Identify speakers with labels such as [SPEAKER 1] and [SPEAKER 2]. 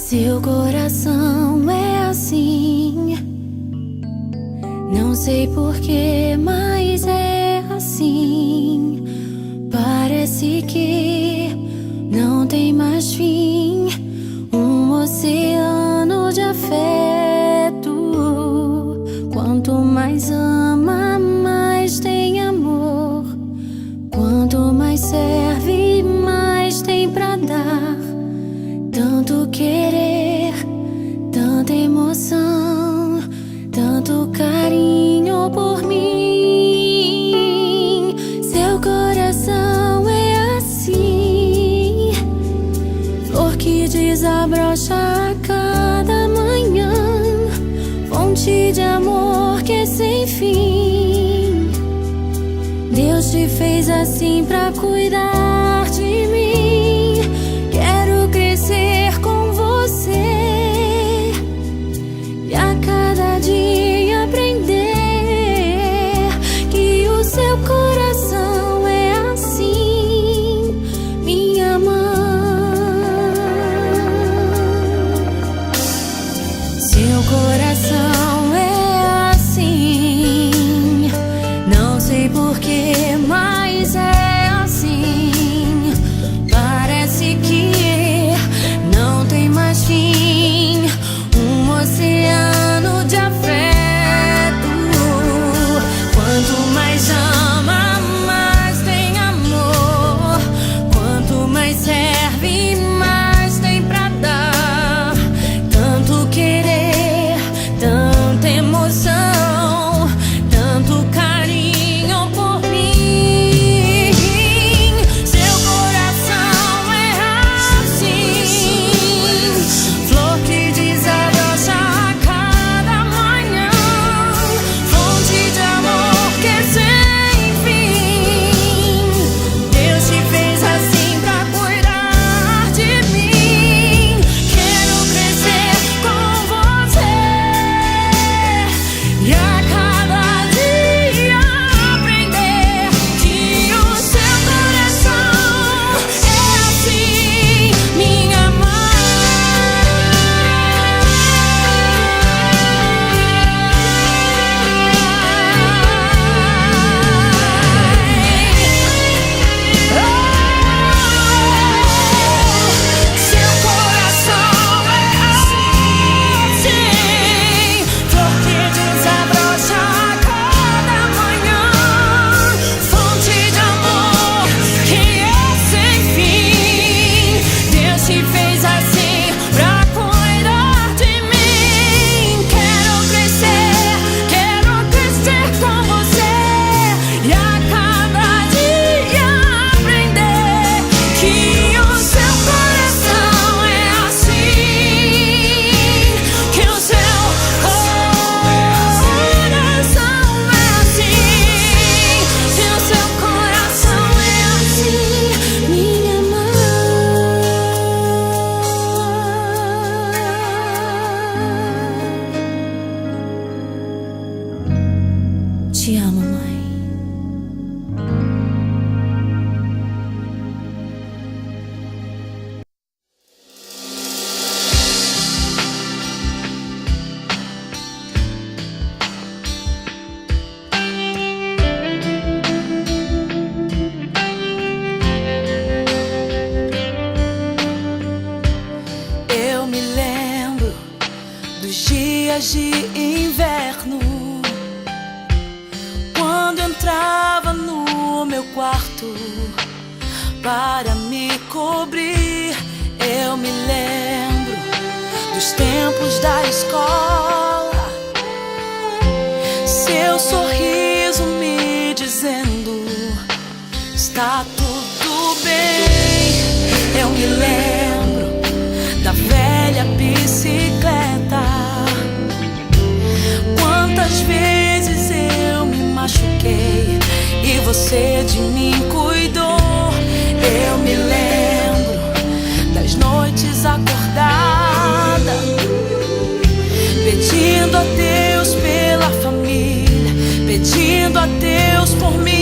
[SPEAKER 1] Seu coração é assim. Não sei porquê, mas é assim. Parece que não tem mais fim. Um oceano de afeto. Quanto mais ama, mais tem amor. Quanto mais serve, mais tem pra dar. Tanto querer, tanta emoção, tanto carinho por mim. Seu coração é assim, flor que desabrocha a cada manhã, fonte de amor que é sem fim. Deus te fez assim pra cuidar de mim. Quero crescer com você e a cada dia aprender que o seu coração é assim, minha mãe. Seu coração é assim, não sei porquê, mas é assim. Parece que não tem mais fim. Um oceano de afeto. Quanto mais ama, mais tem amor. Quanto mais serve, mais tem pra dar. Tanto querer, tanta emoção, tanto carinho por mim. Seu coração é assim, flor que desabrocha a cada manhã, fonte de amor que é sem fim. Deus te fez assim pra cuidar de mim. Quero crescer com você e a cada dia aprender que o seu coração é assim, minha mãe. Seu coração é assim, flor que desabrocha a cada manhã, fonte de amor que é sem fim. Deus te fez assim pra cuidar de mim. Quero crescer com você e a cada dia aprender que o seu coração é assim, que o seu coração é assim, que o seu coração é assim, minha mãe. Te amo, mãe.
[SPEAKER 2] Eu me lembro dos dias de inverno, quando entrava no meu quarto para me cobrir. Eu me lembro dos tempos da escola, seu sorriso me dizendo: está tudo bem. Eu me lembro da velha bicicleta. Quantas vezes eu me machuquei e você de mim cuidou. Eu me lembro das noites acordada, pedindo a Deus pela família, pedindo a Deus por mim.